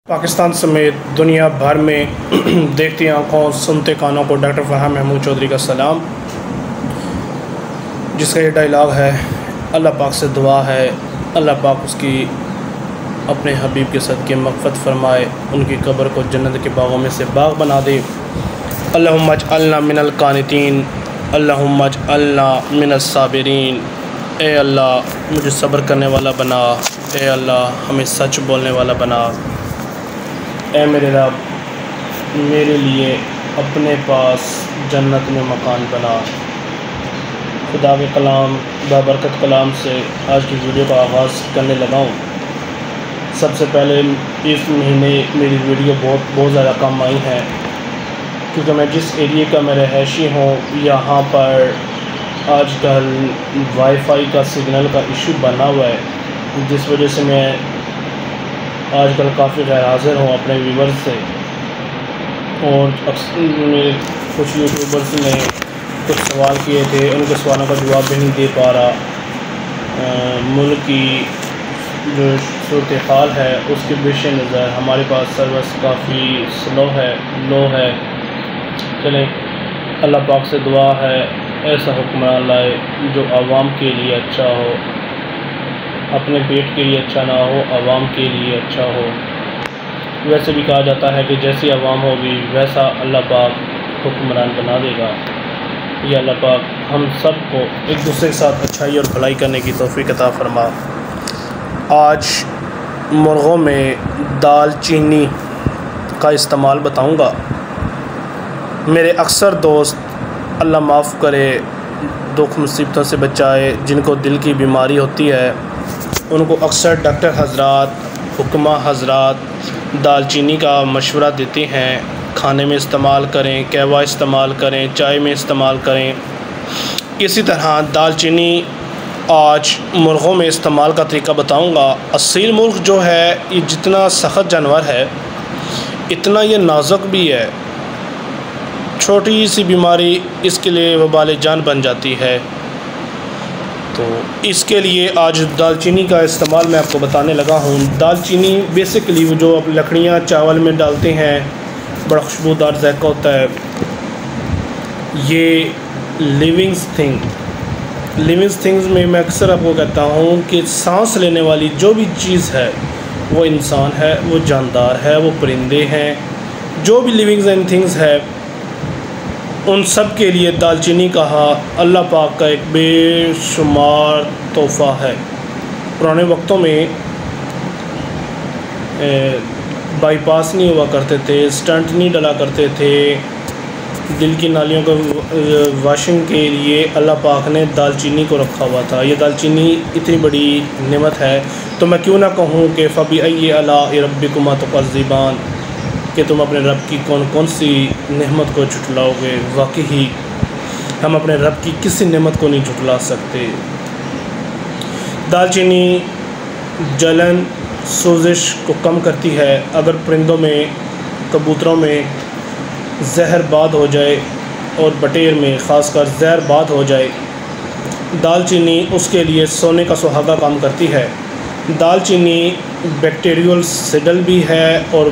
पाकिस्तान समेत दुनिया भर में देखती आँखों सुनते कानों को डॉक्टर फ़रहान महमूद चौधरी का सलाम, जिसका ये डायलॉग है। अल्लाह पाक से दुआ है, अल्लाह पाक उसकी अपने हबीब के सदक़े मग़फ़िरत फ़रमाए, उनकी कब्र को जन्नत के बागों में से बाग बना दे। अल्लाहुम्मा अजअलना मिनल क़ानितीन, अल्लाहुम्मा अजअलना मिनस साबिरीन। ए अल्लाह मुझे सब्र करने वाला बना, ए अल्लाह हमें सच बोलने वाला बना। ऐ मेरे रब, मेरे लिए अपने पास जन्नत में मकान बना। खुदा के कलाम बाबरकत कलाम से आज की वीडियो का आगाज़ करने लगा हूँ। सबसे पहले इस महीने मेरी वीडियो बहुत ज़्यादा कम आई है, क्योंकि मैं जिस एरिया का मैं रहायशी हूँ यहाँ पर आजकल वाईफाई का सिग्नल का इशू बना हुआ है, जिस वजह से मैं आजकल काफ़ी गैर हाज़िर हूँ अपने व्यूवर्स से। और मेरे कुछ यूट्यूबर्स ने कुछ सवाल किए थे, उनके सवालों का जवाब भी नहीं दे पा रहा। मुल्क की जो सूरत हाल है उसके पेश नज़र हमारे पास सर्विस काफ़ी लो है। चले अल्लाह पाक से दुआ है ऐसा हुक्मरान लाए जो आवाम के लिए अच्छा हो, अपने पेट के लिए अच्छा ना हो, आवाम के लिए अच्छा हो। वैसे भी कहा जाता है कि जैसी आवाम होगी वैसा अल्लाह पाक हुक्मरान बना देगा। या अल्लाह पाक हम सब को एक दूसरे के साथ अच्छाई और भलाई करने की तौफीक अता फरमा। आज मुर्ग़ों में दालचीनी का इस्तेमाल बताऊंगा। मेरे अक्सर दोस्त, अल्लाह माफ़ करे, दुख मुसीबतों से बचाए, जिनको दिल की बीमारी होती है उनको अक्सर डॉक्टर हज़रात, हुक्मा हज़रात दालचीनी का मशवरा देते हैं, खाने में इस्तेमाल करें, कहवा इस्तेमाल करें, चाय में इस्तेमाल करें। इसी तरह दालचीनी आज मुर्ग़ों में इस्तेमाल का तरीका बताऊंगा। असील मुर्ग़ जो है ये जितना सख्त जानवर है इतना ये नाजुक भी है। छोटी सी बीमारी इसके लिए वबाल जान बन जाती है। तो इसके लिए आज दालचीनी का इस्तेमाल मैं आपको बताने लगा हूँ। दालचीनी बेसिकली वो जो आप लकड़ियाँ चावल में डालते हैं, बड़ा खुशबूदार ज़ायका होता है। ये लिविंग थिंग्स में मैं अक्सर आपको कहता हूँ कि सांस लेने वाली जो भी चीज़ है वो इंसान है, वो जानदार है, वो परिंदे हैं, जो भी लिविंग थिंग्स है उन सब के लिए दालचीनी कहा अल्लाह पाक का एक बेशुमार तोहफ़ा है। पुराने वक्तों में बाईपास नहीं हुआ करते थे, स्टंट नहीं डला करते थे, दिल की नालियों को वाशिंग के लिए अल्लाह पाक ने दालचीनी को रखा हुआ था। ये दालचीनी इतनी बड़ी नेमत है तो मैं क्यों ना कहूँ कि फ़बी अलाइ रब्बिकुमा तुकज़्ज़िबान, कि तुम अपने रब की कौन कौन सी नेमत को झुटलाओगे। वाकई ही हम अपने रब की किसी नेमत को नहीं झुटला सकते। दालचीनी जलन सोजिश को कम करती है। अगर परिंदों में, कबूतरों में जहरबाद हो जाए और बटेर में ख़ासकर जहरबाद हो जाए, दालचीनी उसके लिए सोने का सुहागा काम करती है। दालचीनी बैक्टीरियल सिडल भी है और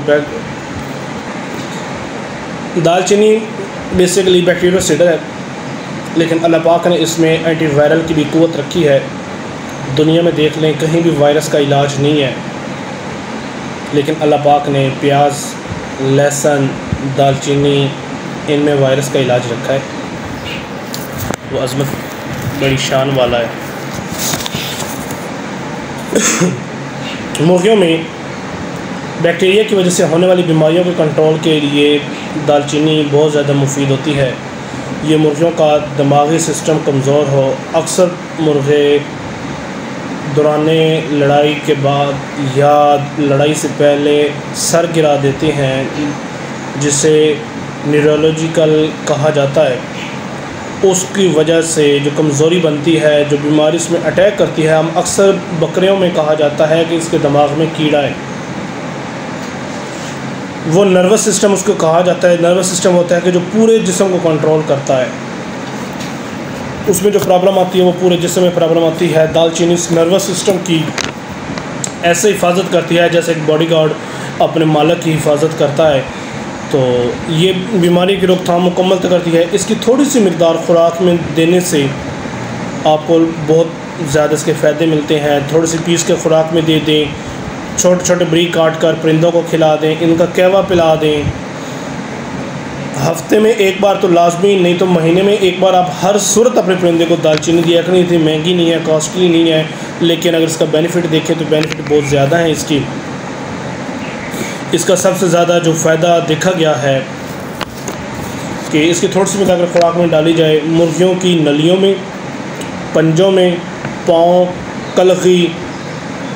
दालचीनी बेसिकली बैक्टीरियल सिडल है, लेकिन अल्लाह पाक ने इसमें एंटीवायरल की भी क़ुव्वत रखी है। दुनिया में देख लें कहीं भी वायरस का इलाज नहीं है, लेकिन अल्लाह पाक ने प्याज, लहसुन, दालचीनी इनमें वायरस का इलाज रखा है। वो अज़मत बड़ी शान वाला है। मुर्गियों में बैक्टीरिया की वजह से होने वाली बीमारियों के कंट्रोल के लिए दालचीनी बहुत ज़्यादा मुफीद होती है। ये मुर्गियों का दिमागी सिस्टम कमज़ोर हो, अक्सर मुर्गे दौराने लड़ाई के बाद या लड़ाई से पहले सर गिरा देते हैं, जिसे न्यूरोलॉजिकल कहा जाता है। उसकी वजह से जो कमज़ोरी बनती है, जो बीमारी इसमें अटैक करती है, हम अक्सर बकरियों में कहा जाता है कि इसके दिमाग में कीड़ा है। वो नर्वस सिस्टम उसको कहा जाता है। नर्वस सिस्टम होता है कि जो पूरे जिस्म को कंट्रोल करता है। उसमें जो प्रॉब्लम आती है वो पूरे जिस्म में प्रॉब्लम आती है। दालचीनी नर्वस सिस्टम की ऐसे हिफाजत करती है जैसे एक बॉडीगार्ड अपने मालिक की हिफाजत करता है, तो ये बीमारी की रोकथाम मुकम्मल करती है। इसकी थोड़ी सी मकदार खुराक में देने से आपको बहुत ज़्यादा इसके फ़ायदे मिलते हैं। थोड़ी सी पीस के खुराक में दे दें, छोटे छोटे बरीक काट कर परिंदों को खिला दें, इनका कहवा पिला दें। हफ्ते में एक बार तो लाजमी, नहीं तो महीने में एक बार आप हर सूरत अपने परिंदे को दालचीनी दिया करें। इतनी महंगी नहीं है, कॉस्टली नहीं है, लेकिन अगर इसका बेनिफिट देखें तो बेनिफिट बहुत ज़्यादा है इसका सबसे ज़्यादा जो फ़ायदा देखा गया है कि इसकी थोड़ी सी मिलाकर खुराक में डाली जाए। मुर्गियों की नलियों में, पंजों में, पाँव, कलगी,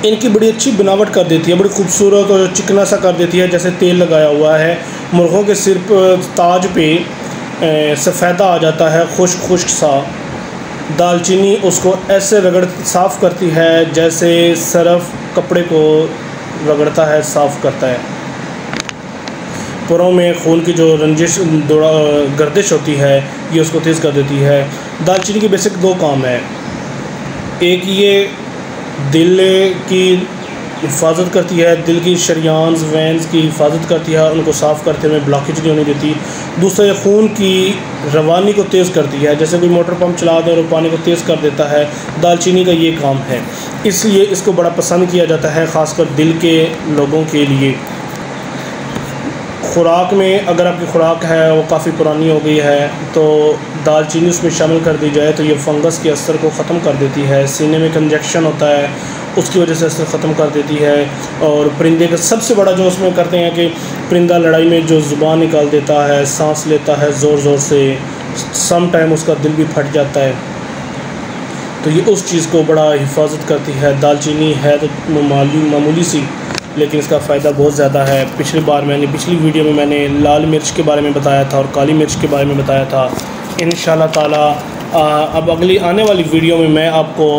इनकी बड़ी अच्छी बनावट कर देती है, बड़ी खूबसूरत और चिकना सा कर देती है, जैसे तेल लगाया हुआ है। मुर्गों के सिर पर ताज पे सफ़ेदा आ जाता है, खुश्क सा। दालचीनी उसको ऐसे साफ़ करती है जैसे सरफ़ कपड़े को रगड़ता है, साफ़ करता है। पुरों में खून की जो गर्दिश होती है ये उसको तेज़ कर देती है। दालचीनी के बेसिक 2 काम है। एक ये दिल की हिफाजत करती है, दिल की शरियान्स वेंस की हिफाजत करती है, उनको साफ़ करते हुए ब्लॉकेज नहीं होने देती। दूसरा, ये खून की रवानी को तेज़ करती है, जैसे कोई मोटर पंप चला दे और पानी को तेज़ कर देता है, दालचीनी का ये काम है। इसलिए इसको बड़ा पसंद किया जाता है, ख़ासकर दिल के लोगों के लिए। खुराक में अगर आपकी खुराक है वो काफ़ी पुरानी हो गई है तो दालचीनी उसमें शामिल कर दी जाए तो ये फंगस के असर को ख़त्म कर देती है। सीने में इंजेक्शन होता है उसकी वजह से असर ख़त्म कर देती है। और परिंदे का सबसे बड़ा जो उसमें करते हैं कि परिंदा लड़ाई में जो ज़ुबान निकाल देता है, सांस लेता है ज़ोर ज़ोर से, सम टाइम उसका दिल भी फट जाता है, तो ये उस चीज़ को बड़ा हिफाजत करती है। दालचीनी है तो मामूली सी, लेकिन इसका फ़ायदा बहुत ज़्यादा है। पिछली वीडियो में मैंने लाल मिर्च के बारे में बताया था और काली मिर्च के बारे में बताया था। इंशाल्लाह ताला अब अगली आने वाली वीडियो में मैं आपको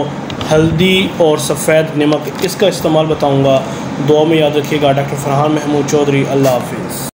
हल्दी और सफ़ेद नमक इसका इस्तेमाल बताऊंगा। दुआ में याद रखिएगा। डॉक्टर फरहान महमूद चौधरी। अल्लाह हाफिज़।